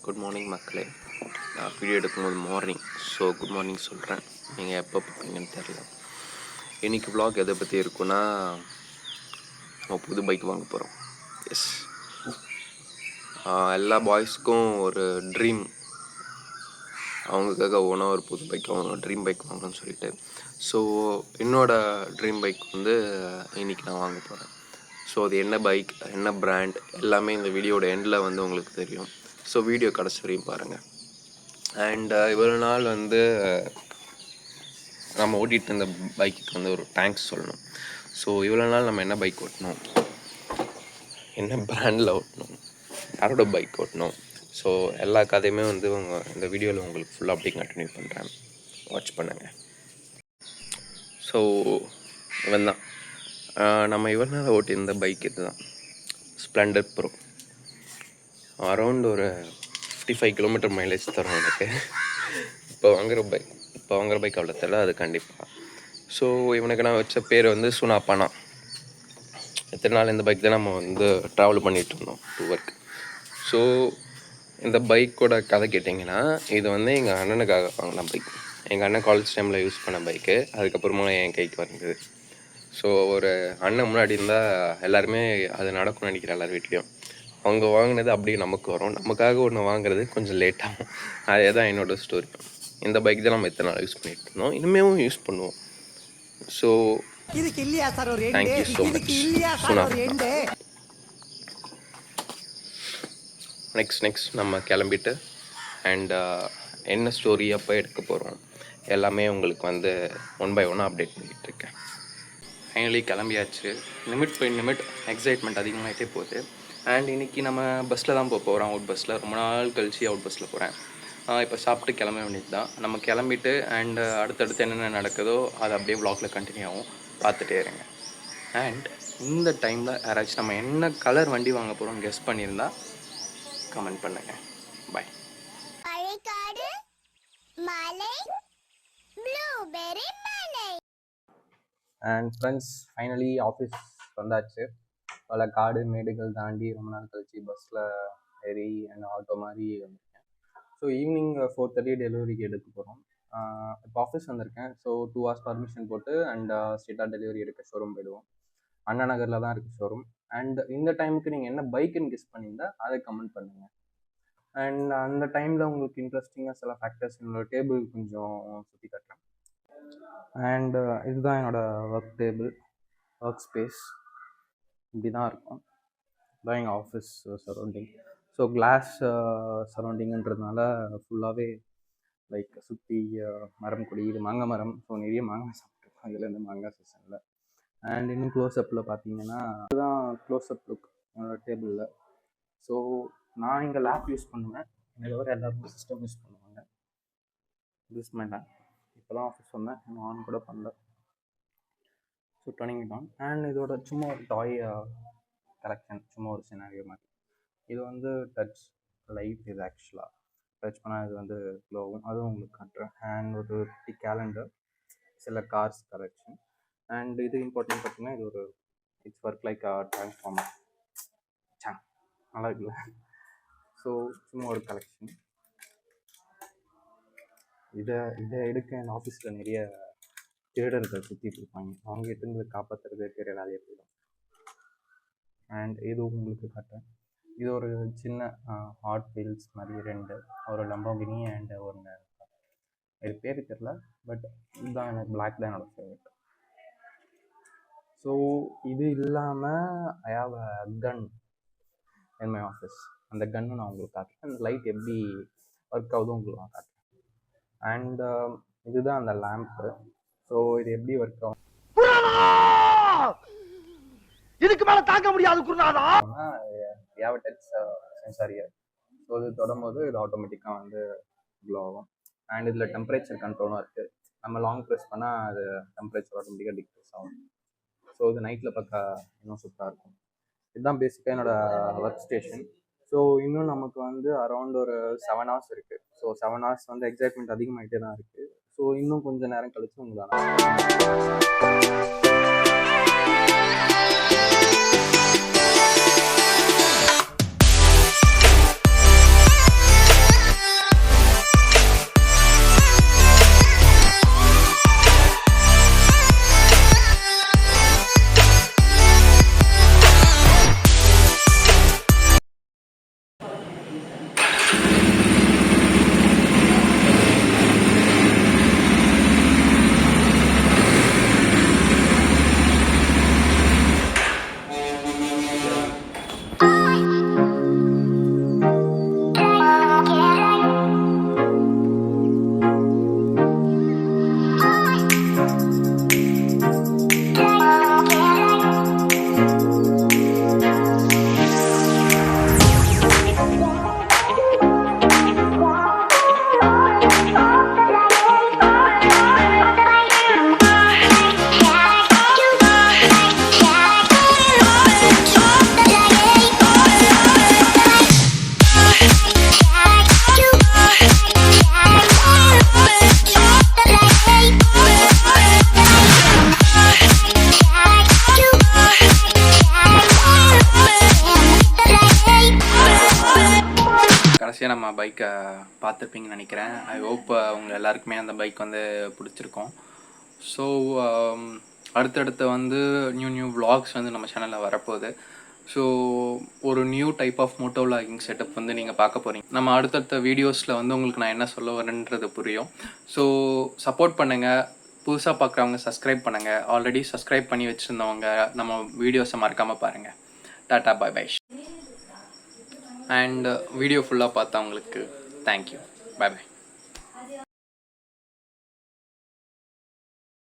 Good morning மக்களே. நான் video எடுக்கும்போது மார்னிங், ஸோ குட் மார்னிங் சொல்கிறேன். நீங்கள் எப்போ பார்ப்பீங்கன்னு தெரில. இன்றைக்கி vlog எதை பற்றி இருக்குன்னா, நம்ம புது பைக் வாங்க போகிறோம். எஸ், எல்லா பாய்ஸ்க்கும் ஒரு ட்ரீம், அவங்களுக்காக ஓனாக ஒரு புது பைக் வாங்கணும், ட்ரீம் பைக் வாங்கணும்னு சொல்லிட்டு. ஸோ என்னோடய ட்ரீம் பைக் வந்து இன்றைக்கி நான் வாங்க போகிறேன். ஸோ அது என்ன பைக், என்ன பிராண்ட், எல்லாமே இந்த வீடியோட எண்டில் வந்து உங்களுக்கு தெரியும். ஸோ வீடியோ கடைசி வரையும் பாருங்கள். அண்ட் இவ்வளோ நாள் வந்து நம்ம ஓட்டிகிட்டு இருந்த பைக்குக்கு வந்து ஒரு தேங்க்ஸ் சொல்லணும். ஸோ இவ்வளோ நாள் நம்ம என்ன பைக் ஓட்டணும், என்ன பிராண்டில் ஓட்டணும், யாரோட பைக் ஓட்டணும், ஸோ எல்லா கதையுமே வந்து இந்த வீடியோவில் உங்களுக்கு ஃபுல்லாக அப்படியே கண்டினியூ பண்ணுறேன். வாட்ச் பண்ணுங்கள். ஸோ இவன் தான் நம்ம இவ்வளோ நாள் ஓட்டியிருந்த பைக் இது தான், ஸ்ப்ளெண்டர் ப்ரோ. அரௌண்ட் ஒரு 55 கிலோமீட்டர் மைலேஜ் தரும் எனக்கு. இப்போ வாங்குகிற பைக் அவ்வளோ தெரியல, அது கண்டிப்பாக. ஸோ இவனுக்கு நான் வச்ச பேர் வந்து சுனாப்பானா. எத்தனை நாள் இந்த பைக் தான் நம்ம வந்து ட்ராவல் பண்ணிகிட்டு இருந்தோம் டு ஒர்க். ஸோ இந்த பைக்கோட கதை கேட்டிங்கன்னா, இது வந்து எங்கள் அண்ணனுக்காக வாங்கின பைக். எங்கள் அண்ணன் காலேஜ் டைமில் யூஸ் பண்ண பைக்கு, அதுக்கப்புறமா என் கைக்கு வந்தது. ஸோ ஒரு அண்ணன் முன்னாடி இருந்தால் எல்லாருமே அது நடக்கும்னு நினைக்கிறேன் எல்லார் வீட்லேயும். அவங்க வாங்கினது அப்படியே நமக்கு வரும், நமக்காக ஒன்று வாங்குறது கொஞ்சம் லேட் ஆகும். அதே தான் என்னோடய ஸ்டோரி. இந்த பைக் தான் நம்ம எத்தனை நாள் யூஸ் பண்ணிகிட்டு இருந்தோம், இனிமேவும் யூஸ் பண்ணுவோம். So thank you so much Suna. Next நம்ம கிளம்பிட்டு அண்ட் என்ன ஸ்டோரி அப்போ எடுக்க போகிறோம் எல்லாமே உங்களுக்கு வந்து 1 by 1 அப்டேட் பண்ணிகிட்ருக்கேன். ஃபைனலி கிளம்பியாச்சு. நிமிட் எக்ஸைட்மெண்ட் அதிகமாகிட்டே போகுது. அண்ட் இன்றைக்கி நம்ம பஸ்ஸில் தான் போகிறோம், அவுட் பஸ்ஸில். ரொம்ப நாள் கழிச்சு அவுட் பஸ்ஸில் போகிறேன். இப்போ சாப்பிட்டு கிளம்ப வேண்டியது தான். நம்ம கிளம்பிட்டு அண்ட் அடுத்தடுத்து என்னென்ன நடக்குதோ அது அப்படியே vlogல கண்டினியூ ஆகும், பார்த்துட்டே இருங்க. அண்ட் இந்த டைமில் யாராச்சும் நம்ம என்ன கலர் வண்டி வாங்க போகிறோம்னு கெஸ் பண்ணியிருந்தா கமெண்ட் பண்ணுங்கள். பாய். அண்ட் ஃப்ரெண்ட்ஸ், ஃபைனலி ஆஃபீஸ் வந்தாச்சு. பல காடு மேடுகள் தாண்டி ரொம்ப நாள் கழிச்சு பஸ்ஸில் ஏறி அண்ட் ஆட்டோ மாதிரி வந்திருக்கேன். ஸோ ஈவினிங் 4:30 டெலிவரிக்கு எடுக்க போகிறோம். இப்போ ஆஃபீஸ் வந்திருக்கேன். ஸோ 2 hours பர்மிஷன் போட்டு அண்ட் ஸ்ட்ரெயிட்டாக டெலிவரி எடுக்க ஷோரூம் போயிடுவோம். அண்ணா நகரில் தான் இருக்குது ஷோரூம். அண்ட் இந்த டைமுக்கு நீங்கள் என்ன பைக்குன்னு கெஸ் பண்ணியிருந்தா அதை கமெண்ட் பண்ணுங்கள். அண்ட் அந்த டைமில் உங்களுக்கு இன்ட்ரெஸ்டிங்காக சில ஃபேக்டர்ஸ் என்னோடய டேபிள் கொஞ்சம் சுற்றி காட்டுறேன். அண்ட் இதுதான் என்னோடய ஒர்க் டேபிள், ஒர்க் ஸ்பேஸ். இப்படி தான் இருக்கும். இதுதான் எங்கள் ஆஃபீஸ் சரௌண்டிங். ஸோ கிளாஸ் சரௌண்டிங்குன்றதுனால ஃபுல்லாகவே லைக் சுற்றி மரம் கொடி. இது மாங்காய் மரம். ஸோ நிறைய மாங்காய் சாப்பிட்ருக்கோம் இதில், இந்த மாங்காய் சீசனில். அண்ட் இன்னும் க்ளோஸ்அப்பில் பார்த்தீங்கன்னா இதுதான் க்ளோஸ்அப் லுக் என்னோடய டேபிளில். ஸோ நான் இங்கே லேப் யூஸ் பண்ணுவேன், என்னை தவிர எல்லாருக்கும் சிஸ்டம் யூஸ் பண்ணுவாங்க. யூஸ் பண்ணேன். இப்போ தான் ஆஃபீஸ் வந்தேன், இன்னும் ஆன் கூட பண்ணல. So turning it on. And இதோட சும்மா ஒரு டாய் கலெக்ஷன், சும்மா ஒரு சினாரியோ மாதிரி. இது வந்து டச் லைட். இது ஆக்சுவலாக டச் பண்ணால் இது வந்து க்ளோவும், அதுவும் உங்களுக்கு காட்டுறேன். அண்ட் ஒரு குட்டி கேலண்டர், சில கார்ஸ் கலெக்ஷன். அண்ட் இது இம்பார்ட்டன்ட் பார்த்தீங்கன்னா, இது ஒரு இட்ஸ் ஒர்க் லைக் டிரான்ஸ்ஃபார்மர். நல்லா இருக்குல்ல? ஸோ சும்மா ஒரு கலெக்ஷன். இதை எடுக்க என் ஆஃபீஸில் நிறைய திருடர்கள் சுற்றிட்டு இருப்பாங்க, அவங்க இருந்து காப்பாற்றுறது பெரிய வேலையை போயிடும். அண்ட் இது உங்களுக்கு காட்டுறேன். இது ஒரு சின்ன ஹாட் வீல்ஸ் மாதிரி 2, ஒரு லம்போகினி அண்ட் ஒன்று, இது பேர் தெரில, பட் இதுதான் எனக்கு பிளாக் தான் என்னோடய ஃபேவரட். ஸோ இது இல்லாமல் I have a gun in my office. அந்த கன்னு நான் உங்களுக்கு காட்டுறேன். அந்த லைட் எப்படி ஒர்க் ஆகுதும் உங்களுக்கு நான் காட்டுறேன். அண்ட் இதுதான் அந்த லேம்ப்பு. ஸோ இது எப்படி ஒர்க் ஆகும், இதுக்கு மேலே தாங்க முடியாது குருநாதா. Touch sensor year. ஸோ இது தொடும்போது இது ஆட்டோமேட்டிக்காக வந்து க்ளோ ஆகும். அண்ட் இதில் டெம்பரேச்சர் கண்ட்ரோலும் இருக்குது. நம்ம லாங் ப்ரெஸ் பண்ணால் அது டெம்பரேச்சர் ஆட்டோமேட்டிக்காக டிக்ரீஸ் ஆகும். ஸோ இது நைட்டில் பார்க்க இன்னும் சூப்பராக இருக்கும். இதுதான் பேசிக்காக என்னோடய ஒர்க் ஸ்டேஷன். ஸோ இன்னும் நமக்கு வந்து அரௌண்ட் ஒரு 7 hours இருக்குது. ஸோ 7 hours வந்து எக்ஸைட்மெண்ட் அதிகமாகிட்டே தான் இருக்குது. ஸோ இன்னும் கொஞ்சம் நேரம் கழிச்சு உங்களால் கடைசியாக நம்ம பைக்கை பார்த்துருப்பீங்கன்னு நினைக்கிறேன். ஐ ஹோப் அவங்க எல்லாருக்குமே அந்த பைக் வந்து பிடிச்சிருக்கும். ஸோ அடுத்தடுத்து வந்து நியூ vlogs வந்து நம்ம சேனலில் வரப்போகுது. ஸோ ஒரு new type of moto vlogging setup வந்து நீங்கள் பார்க்க போகிறீங்க. நம்ம அடுத்தடுத்த வீடியோஸில் வந்து உங்களுக்கு நான் என்ன சொல்ல வரேன்றது புரியும். ஸோ சப்போர்ட் பண்ணுங்கள். புதுசாக பார்க்குறவங்க சப்ஸ்கிரைப் பண்ணுங்கள். ஆல்ரெடி சப்ஸ்கிரைப் பண்ணி வச்சுருந்தவங்க நம்ம வீடியோஸை மறக்காமல் பாருங்கள். Tata bye bye. And video ஃபுல்லாக பார்த்தவங்களுக்கு தேங்க்யூ. பாய் பாய்.